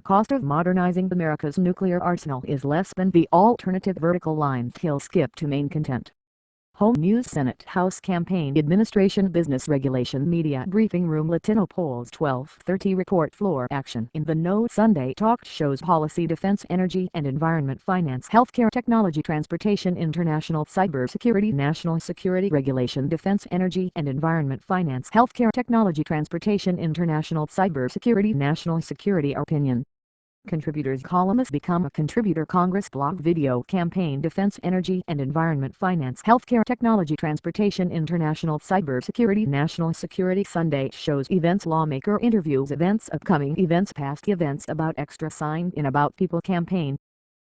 Cost of modernizing America's nuclear arsenal is less than the alternative. Vertical line till skip to main content. Home News. Senate House Campaign Administration Business Regulation Media Briefing Room. Latino polls. 12:30 report. Floor action in the No Sunday talk shows. Policy, defense, energy and environment, finance, healthcare, technology, transportation, international, cybersecurity, national security, regulation, defense, energy and environment, finance, healthcare, technology, transportation, international, cybersecurity, national security. Opinion. Contributors. Columnist become a contributor. Congress. Blog. Video campaign. Defense, energy and environment, finance, healthcare, technology, transportation, international, cybersecurity, national security. Sunday shows. Events. Lawmaker interviews. Events. Upcoming events. Past events. About extra. Sign in. About people. Campaign.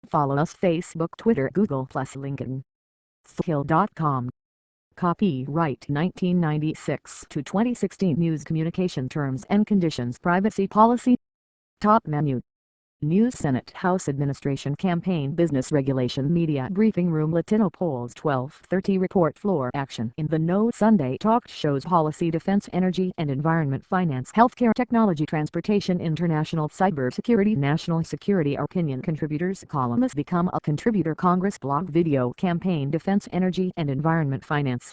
Follow us. Facebook, Twitter, Google+, LinkedIn. Skill.com. Copyright 1996 to 2016. News communication terms and conditions. Privacy policy. Top menu. News. Senate House Administration Campaign Business Regulation Media Briefing Room. Latino polls. 12:30 report. Floor action in the No Sunday talk shows. Policy, defense, energy and environment, finance, healthcare, technology, transportation, international, cybersecurity, national security. Opinion. Contributors. Columnists become a contributor. Congress. Blog. Video campaign. Defense, energy and environment, finance,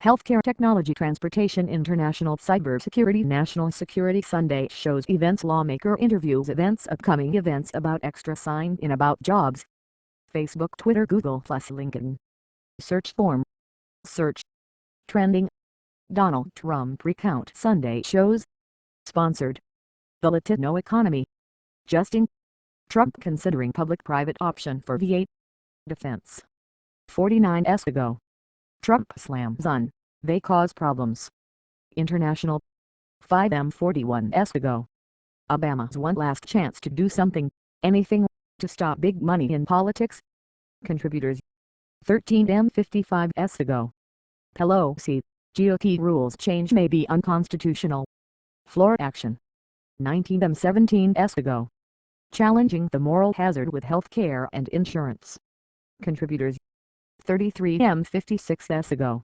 healthcare, technology, transportation, international, cybersecurity, national security. Sunday shows. Events. Lawmaker interviews. Events. Upcoming events. About extra. Sign in. About jobs. Facebook, Twitter, Google+, LinkedIn. Search form. Search. Trending. Donald Trump recount. Sunday shows. Sponsored. The Latino economy. Justin Trump considering public-private option for V8 defense. 49 years ago. Trump slams on. They cause problems. International. 5M41 years ago. Obama's one last chance to do something, anything, to stop big money in politics. Contributors. 13M55 years ago. Pelosi. GOP rules change may be unconstitutional. Floor action. 19M17 years ago. Challenging the moral hazard with health care and insurance. Contributors. 33M56 years ago.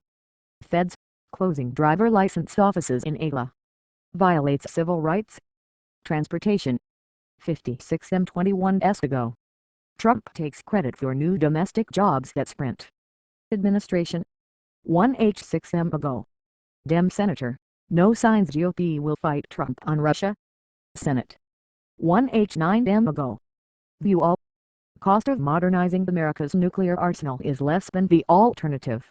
Feds. Closing driver license offices in ALA. Violates civil rights. Transportation. 56M21 years ago. Trump takes credit for new domestic jobs that Sprint administration. 1H6M ago. Dem Senator. No signs GOP will fight Trump on Russia. Senate. 1H9M ago. View all. Cost of modernizing America's nuclear arsenal is less than the alternative.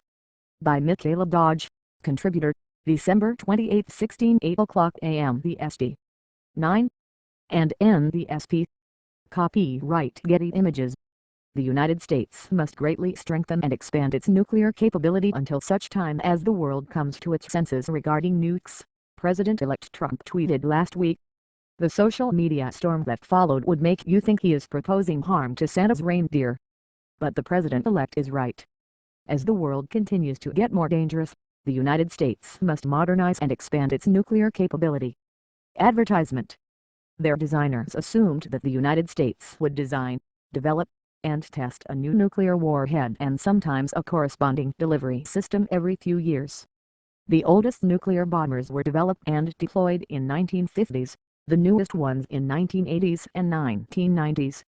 By Michaela Dodge, contributor, December 28, 16, 8 o'clock a.m. BST. 9. And NBSP. Copyright Getty Images. The United States must greatly strengthen and expand its nuclear capability until such time as the world comes to its senses regarding nukes, President-elect Trump tweeted last week. The social media storm that followed would make you think he is proposing harm to Santa's reindeer. But the president-elect is right. As the world continues to get more dangerous, the United States must modernize and expand its nuclear capability. Advertisement. Their designers assumed that the United States would design, develop, and test a new nuclear warhead and sometimes a corresponding delivery system every few years. The oldest nuclear bombers were developed and deployed in 1950s. The newest ones in 1980s and 1990s.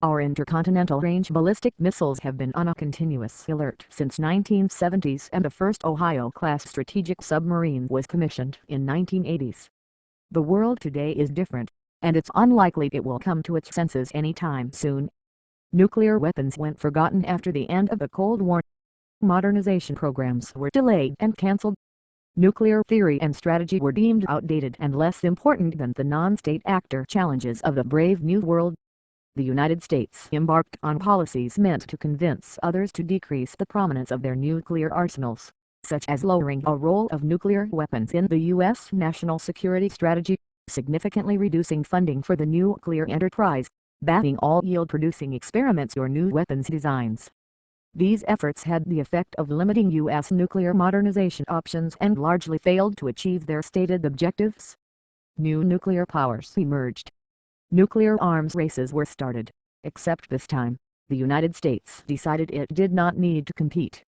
Our intercontinental range ballistic missiles have been on a continuous alert since 1970s, and the first Ohio-class strategic submarine was commissioned in 1980s. The world today is different, and it's unlikely it will come to its senses anytime soon. Nuclear weapons went forgotten after the end of the Cold War. Modernization programs were delayed and cancelled. Nuclear theory and strategy were deemed outdated and less important than the non-state actor challenges of the brave new world. The United States embarked on policies meant to convince others to decrease the prominence of their nuclear arsenals, such as lowering a role of nuclear weapons in the U.S. national security strategy, significantly reducing funding for the nuclear enterprise, banning all yield-producing experiments or new weapons designs. These efforts had the effect of limiting U.S. nuclear modernization options and largely failed to achieve their stated objectives. New nuclear powers emerged. Nuclear arms races were started, except this time, the United States decided it did not need to compete.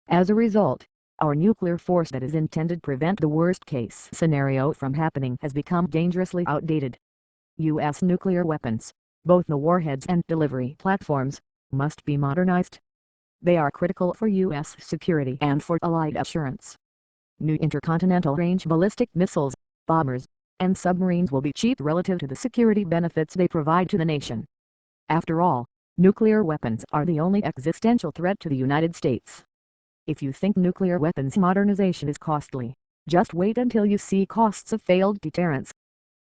As a result, our nuclear force that is intended to prevent the worst-case scenario from happening has become dangerously outdated. U.S. nuclear weapons, both the warheads and delivery platforms, must be modernized. They are critical for U.S. security and for Allied assurance. New intercontinental range ballistic missiles, bombers, and submarines will be cheap relative to the security benefits they provide to the nation. After all, nuclear weapons are the only existential threat to the United States. If you think nuclear weapons modernization is costly, just wait until you see costs of failed deterrence.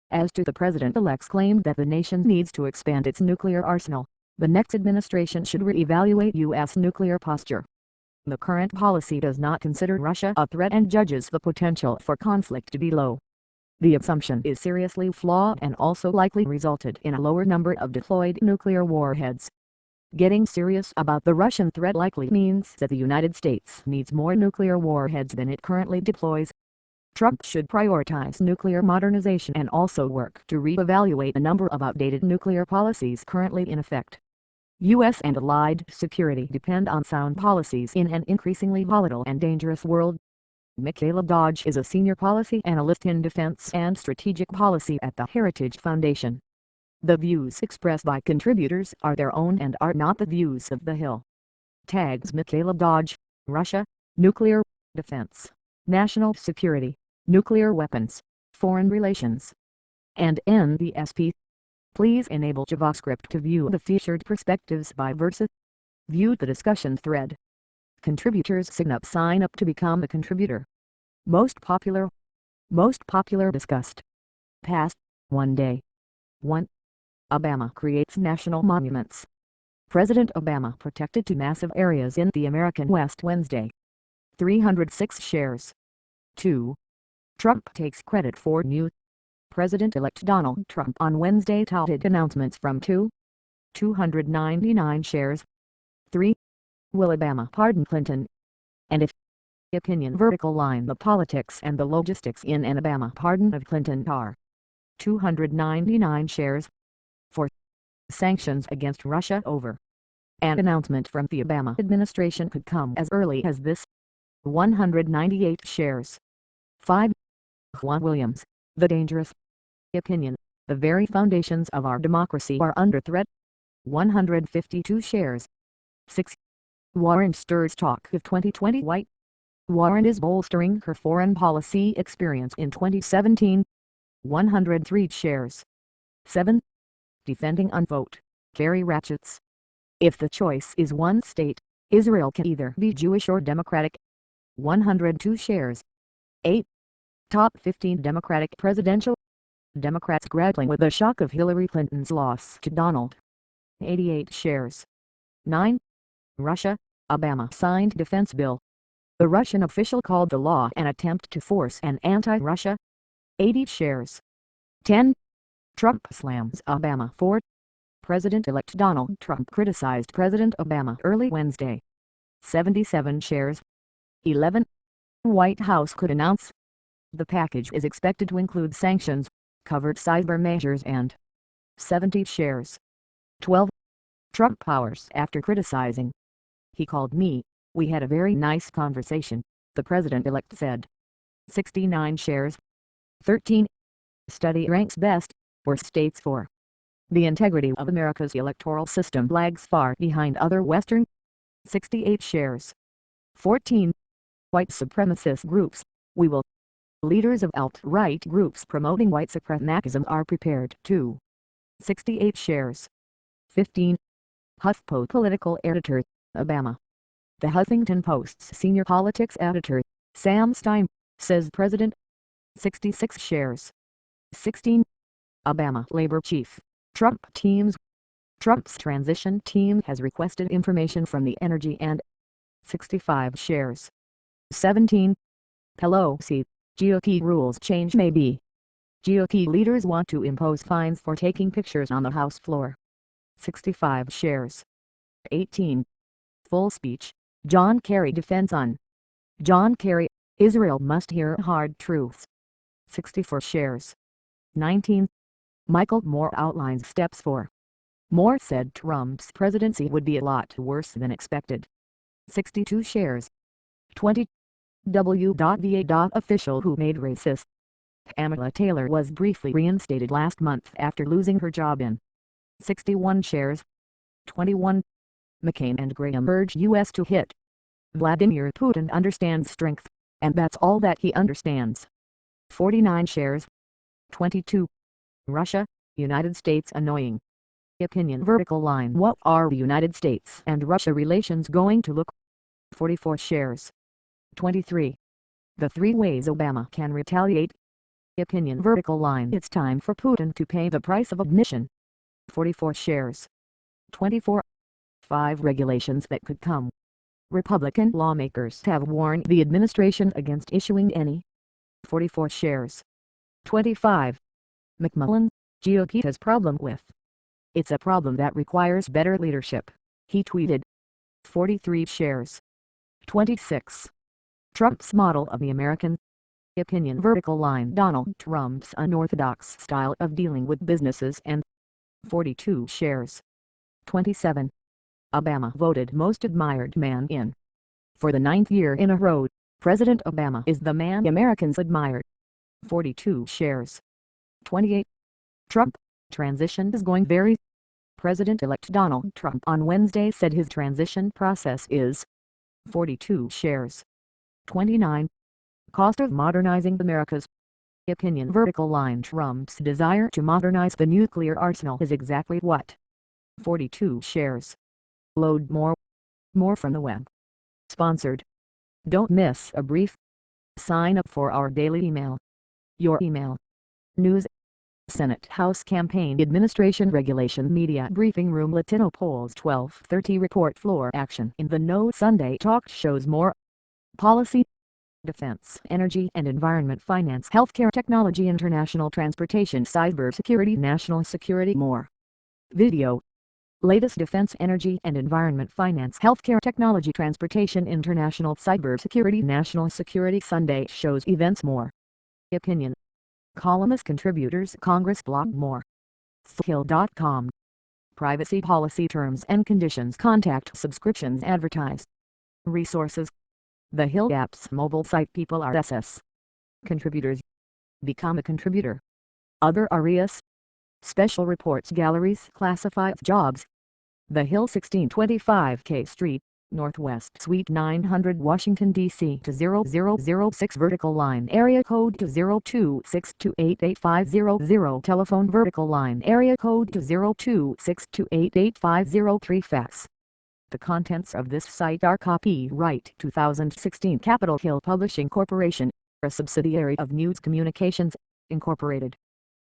As to the President-elect's claim that the nation needs to expand its nuclear arsenal, the next administration should re-evaluate U.S. nuclear posture. The current policy does not consider Russia a threat and judges the potential for conflict to be low. The assumption is seriously flawed and also likely resulted in a lower number of deployed nuclear warheads. Getting serious about the Russian threat likely means that the United States needs more nuclear warheads than it currently deploys. Trump should prioritize nuclear modernization and also work to re-evaluate a number of outdated nuclear policies currently in effect. U.S. and Allied security depend on sound policies in an increasingly volatile and dangerous world. Michaela Dodge is a senior policy analyst in defense and strategic policy at the Heritage Foundation. The views expressed by contributors are their own and are not the views of The Hill. Tags Michaela Dodge, Russia, Nuclear, Defense, National Security, Nuclear Weapons, Foreign Relations, and NBSP. Please enable JavaScript to view the featured perspectives by Versa. View the discussion thread. Contributors sign up to become a contributor. Most popular discussed. Past, 1 day. 1. Obama creates national monuments. President Obama protected two massive areas in the American West Wednesday. 306 shares. 2. Trump takes credit for new. President-elect Donald Trump on Wednesday touted announcements from 299 shares. 3. Will Obama pardon Clinton? And if opinion vertical line the politics and the logistics in an Obama pardon of Clinton are 299 shares. 4. Sanctions against Russia over. An announcement from the Obama administration could come as early as this. 198 shares. 5. Juan Williams, the dangerous opinion, the very foundations of our democracy are under threat. 152 shares. 6. Warren stirs talk of 2020 White. Warren is bolstering her foreign policy experience in 2017. 103 shares. 7. Defending unvote, Kerry ratchets. If the choice is one state, Israel can either be Jewish or Democratic. 102 shares. 8. Top 15 Democratic presidential. Democrats grappling with the shock of Hillary Clinton's loss to Donald. 88 shares. 9. Russia, Obama signed defense bill. The Russian official called the law an attempt to force an anti-Russia. 80 shares. 10. Trump slams Obama for. President-elect Donald Trump criticized President Obama early Wednesday. 77 shares. 11. White House could announce. The package is expected to include sanctions, covered cyber measures and 70 shares. 12. Trump powers after criticizing. He called me, we had a very nice conversation, the president-elect said. 69 shares. 13. Study ranks best, worst states for. The integrity of America's electoral system lags far behind other Western. 68 shares. 14. White supremacist groups, we will. Leaders of alt-right groups promoting white supremacism are prepared to. 68 shares. 15. HuffPo political editor, Obama. The Huffington Post's senior politics editor, Sam Stein, says President. 66 shares. 16. Obama labor chief, Trump teams. Trump's transition team has requested information from the energy and 65 shares. 17. Pelosi, GOP rules change may be. GOP leaders want to impose fines for taking pictures on the House floor. 65 shares. 18. Full speech, John Kerry defends on. John Kerry, Israel must hear hard truths. 64 shares. 19. Michael Moore outlines steps for. Moore said Trump's presidency would be a lot worse than expected. 62 shares. 20. W.VA. Official who made racist Amala Taylor was briefly reinstated last month after losing her job in 61 shares. 21. McCain and Graham urge U.S. to hit. Vladimir Putin understands strength, and that's all that he understands. 49 shares. 22. Russia, United States annoying. Opinion vertical line. What are the United States and Russia relations going to look? 44 shares. 23. The three ways Obama can retaliate. Opinion vertical line. It's time for Putin to pay the price of admission. 44 shares. 24. 5 regulations that could come. Republican lawmakers have warned the administration against issuing any. 44 shares. 25. McMullen, GOP has problem with. It's a problem that requires better leadership, he tweeted. 43 shares. 26. Trump's model of the American. Opinion vertical line. Donald Trump's unorthodox style of dealing with businesses and. 42 shares. 27. Obama voted most admired man in. For the 9th year in a row, President Obama is the man Americans admired. 42 shares. 28. Trump, transition is going very. President-elect Donald Trump on Wednesday said his transition process is. 42 shares. 29. Cost of modernizing America's. Opinion vertical line. Trump's desire to modernize the nuclear arsenal is exactly what. 42 shares. Load more. More from the web. Sponsored. Don't miss a brief. Sign up for our daily email. Your email. News. Senate House Campaign Administration Regulation Media Briefing Room Latino Polls 12:30 Report Floor Action in the No Sunday Talk shows more. Policy. Defense, Energy and Environment, Finance, Healthcare, Technology, International Transportation, Cybersecurity, National Security. More. Video. Latest Defense, Energy and Environment, Finance, Healthcare, Technology, Transportation, International, Cybersecurity, National Security. Sunday shows events. More. Opinion. Columnist contributors. Congress blog. More. Hill.com. Privacy policy terms and conditions. Contact subscriptions. Advertise. Resources. The Hill app's mobile site. People RSS. Contributors. Become a contributor. Other areas. Special reports. Galleries. Classified jobs. The Hill, 1625 K Street, Northwest Suite 900, Washington, D.C. to 0006. Vertical line. Area code to 0262888500. Telephone vertical line. Area code to 0262888503. Fax. The contents of this site are copyright 2016 Capitol Hill Publishing Corporation, a subsidiary of News Communications, Incorporated.